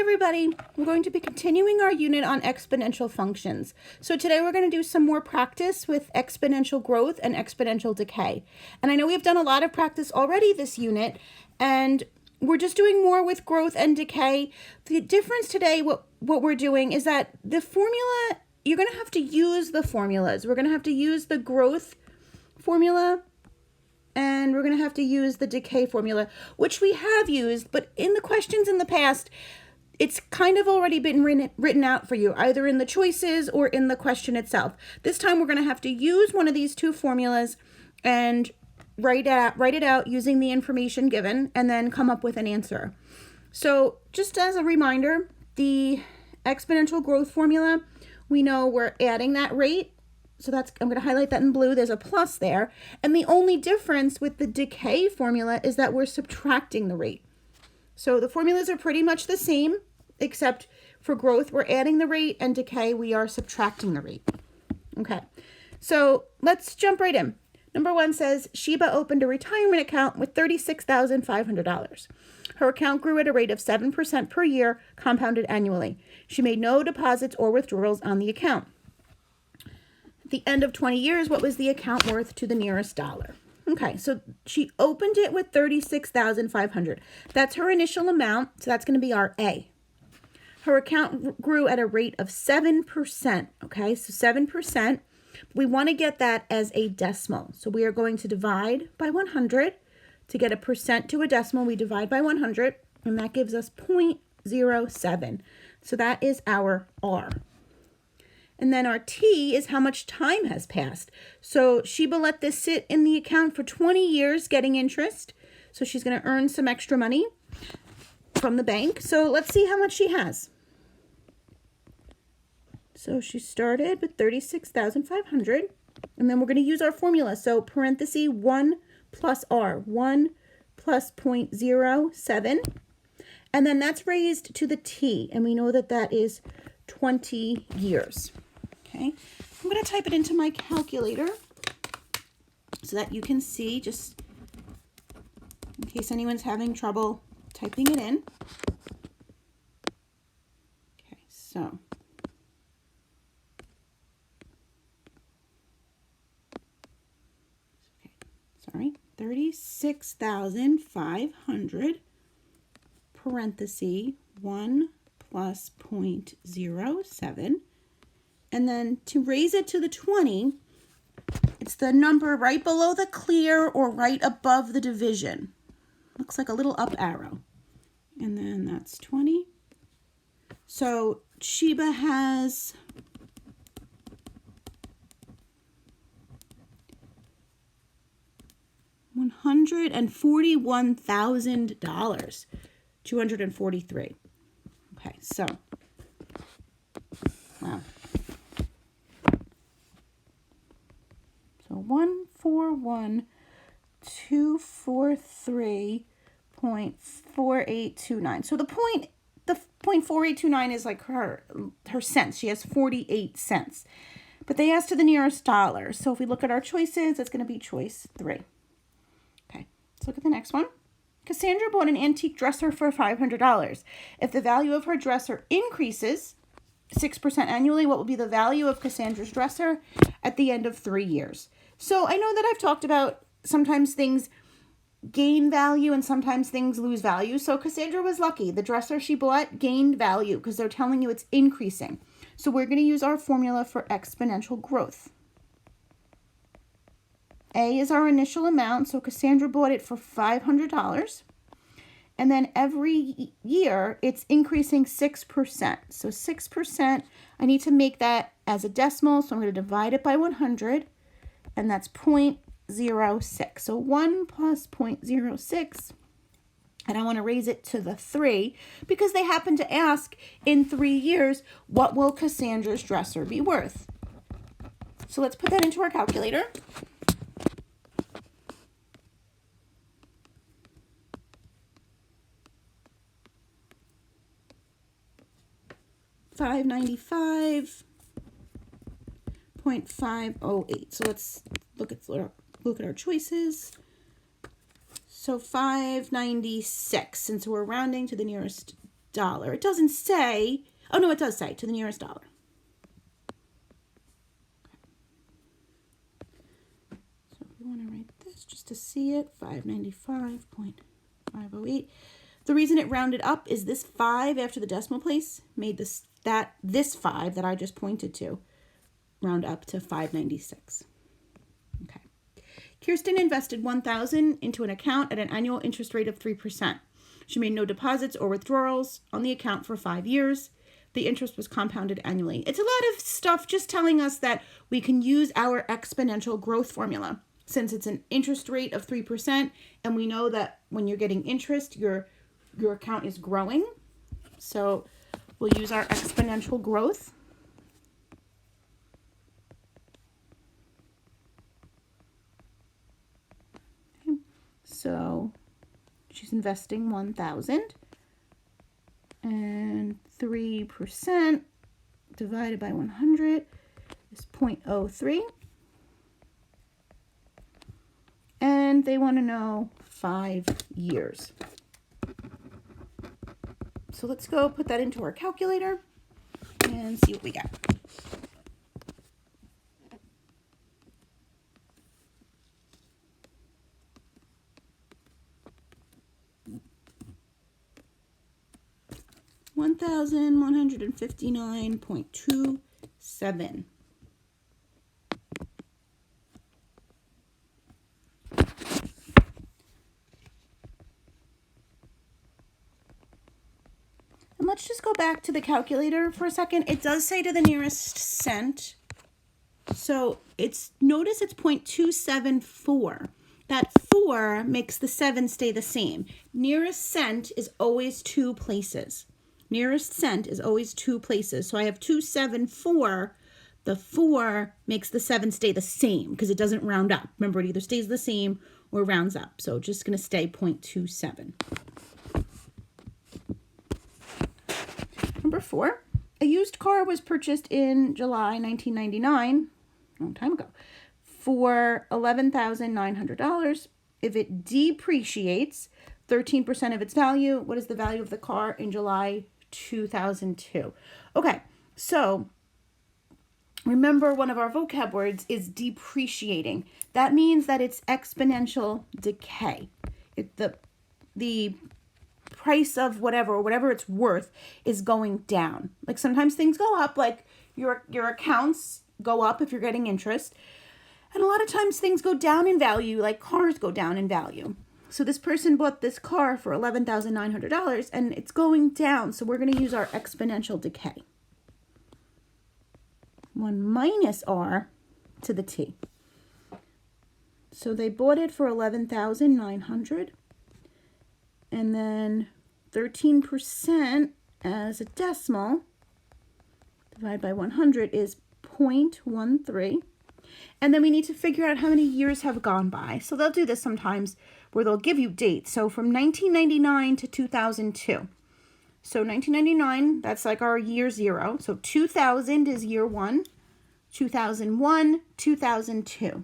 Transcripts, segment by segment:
everybody, we're going to be continuing our unit on exponential functions. So today we're going to do some more practice with exponential growth and exponential decay. And I know we've done a lot of practice already this unit, and we're just doing more with growth and decay. The difference today, what we're doing is that the formula, you're going to have to use the formulas. We're going to have to use the growth formula, and we're going to have to use the decay formula, which we have used, but in the questions in the past, it's kind of already been written out for you, either in the choices or in the question itself. This time we're going to have to use one of these two formulas and write it out using the information given, and then come up with an answer. So just as a reminder, the exponential growth formula, we know we're adding that rate. So I'm going to highlight that in blue. There's a plus there. And the only difference with the decay formula is that we're subtracting the rate. So the formulas are pretty much the same, except for growth, we're adding the rate, and decay, we are subtracting the rate. Okay, so let's jump right in. Number one says, Sheba opened a retirement account with $36,500. Her account grew at a rate of 7% per year, compounded annually. She made no deposits or withdrawals on the account. At the end of 20 years, what was the account worth to the nearest dollar? Okay, so she opened it with $36,500. That's her initial amount, so that's going to be our A. Her account grew at a rate of 7%, okay? So 7%. We want to get that as a decimal. So we are going to divide by 100. To get a percent to a decimal, we divide by 100, and that gives us 0.07. So that is our R. And then our T is how much time has passed. So Sheba let this sit in the account for 20 years getting interest. So she's going to earn some extra money from the bank. So let's see how much she has. So she started with $36,500. And then we're going to use our formula. So parenthesis 1 plus R. 1 plus 0.07. And then that's raised to the T. And we know that that is 20 years. Okay, I'm going to type it into my calculator so that you can see, just in case anyone's having trouble typing it in. Okay, so sorry, 36,500 parenthesis 1 plus 0.07. And then to raise it to the 20, it's the number right below the clear or right above the division. Looks like a little up arrow. And then that's 20. So Sheba has $141,000. 243. Okay, so wow. So 141,243.4829. So the 0.4829 is like her cents. She has 48 cents. But they asked to the nearest dollar. So if we look at our choices, it's going to be choice 3. Okay, let's look at the next one. Cassandra bought an antique dresser for $500. If the value of her dresser increases 6% annually, what will be the value of Cassandra's dresser at the end of 3 years? So I know that I've talked about sometimes things gain value and sometimes things lose value. So Cassandra was lucky. The dresser she bought gained value because they're telling you it's increasing. So we're going to use our formula for exponential growth. A is our initial amount. So Cassandra bought it for $500. And then every year, it's increasing 6%. So 6%, I need to make that as a decimal. So I'm going to divide it by 100. And that's 0.06. So 1 plus 0.06. And I want to raise it to the 3 because they happen to ask in 3 years, what will Cassandra's dresser be worth? So let's put that into our calculator. $595.508. So let's look at our choices. So 596, since we're rounding to the nearest dollar. It doesn't say, oh no, it does say to the nearest dollar. So if we want to write this just to see it, 595.508. The reason it rounded up is this 5 after the decimal place made this 5 that I just pointed to round up to 596. Okay. Kirsten invested $1,000 into an account at an annual interest rate of 3%. She made no deposits or withdrawals on the account for 5 years. The interest was compounded annually. It's a lot of stuff just telling us that we can use our exponential growth formula. Since it's an interest rate of 3%, and we know that when you're getting interest, your account is growing. So we'll use our exponential growth. Okay. So she's investing $1,000, and 3% divided by 100 is 0.03. And they want to know 5 years. So let's go put that into our calculator and see what we get. $1,159.27. And let's just go back to the calculator for a second. It does say to the nearest cent. So notice it's 0.274. That 4 makes the 7 stay the same. Nearest cent is always 2 places. Nearest cent is always 2 places. So I have 274. The 4 makes the 7 stay the same because it doesn't round up. Remember, it either stays the same or rounds up. So just going to stay 0.27. Number 4, a used car was purchased in July 1999, a long time ago, for $11,900. If it depreciates 13% of its value, what is the value of the car in July 2002? Okay, so remember one of our vocab words is depreciating. That means that it's exponential decay. The price of whatever it's worth is going down. Like sometimes things go up, like your accounts go up if you're getting interest. And a lot of times things go down in value, like cars go down in value. So this person bought this car for $11,900 and it's going down. So we're going to use our exponential decay. 1 minus r to the t. So they bought it for $11,900. And then 13% as a decimal divided by 100 is 0.13. And then we need to figure out how many years have gone by. So they'll do this sometimes where they'll give you dates. So from 1999 to 2002. So 1999, that's like our year 0. So 2000 is year 1, 2001, 2002.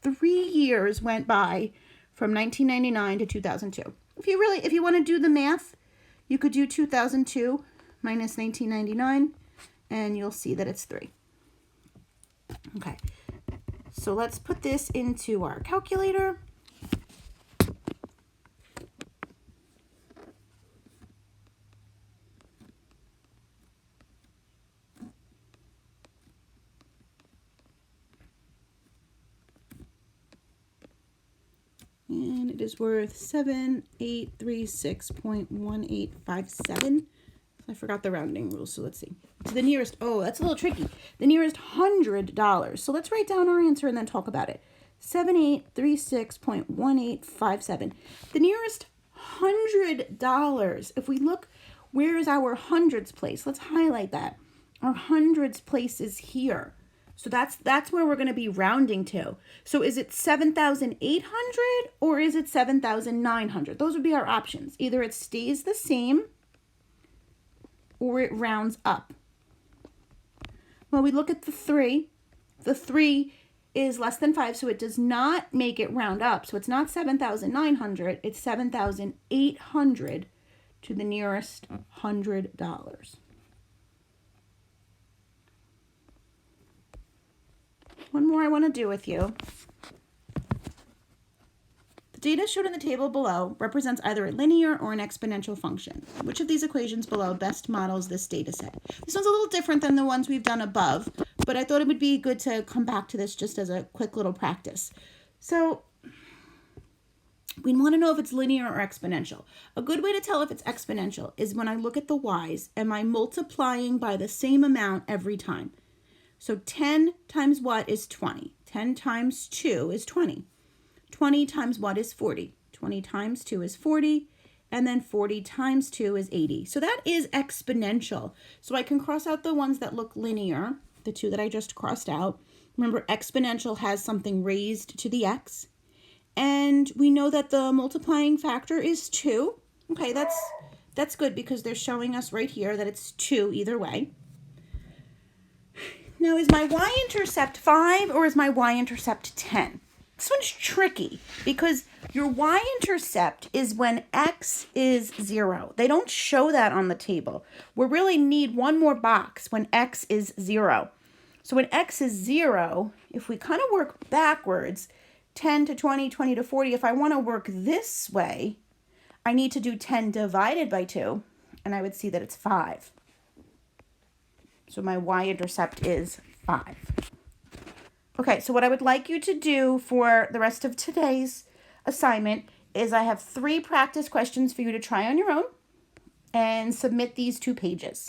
3 years went by from 1999 to 2002. If you want to do the math, you could do 2002 minus 1999, and you'll see that it's 3. Okay, so let's put this into our calculator. And it is worth 7836.1857. I forgot the rounding rule, so let's see. To the nearest, oh, that's a little tricky. The nearest $100. So let's write down our answer and then talk about it. 7836.1857. The nearest $100. If we look, where is our hundreds place? Let's highlight that. Our hundreds place is here. So that's where we're going to be rounding to. So is it 7,800 or is it 7,900? Those would be our options. Either it stays the same or it rounds up. Well, we look at the 3. The 3 is less than 5, so it does not make it round up. So it's not 7,900, it's 7,800 to the nearest $100. One more I want to do with you. The data shown in the table below represents either a linear or an exponential function. Which of these equations below best models this data set? This one's a little different than the ones we've done above, but I thought it would be good to come back to this just as a quick little practice. So we want to know if it's linear or exponential. A good way to tell if it's exponential is when I look at the y's, am I multiplying by the same amount every time? So 10 times what is 20? 10 times 2 is 20. 20 times what is 40? 20 times 2 is 40. And then 40 times 2 is 80. So that is exponential. So I can cross out the ones that look linear, the two that I just crossed out. Remember, exponential has something raised to the x. And we know that the multiplying factor is 2. Okay, that's good because they're showing us right here that it's 2 either way. Now, is my y-intercept 5 or is my y-intercept 10? This one's tricky because your y-intercept is when x is 0. They don't show that on the table. We really need one more box when x is 0. So when x is 0, if we kind of work backwards, 10 to 20, 20 to 40, if I want to work this way, I need to do 10 divided by 2, and I would see that it's 5. So my y-intercept is 5. Okay, so what I would like you to do for the rest of today's assignment is I have 3 practice questions for you to try on your own and submit these 2 pages.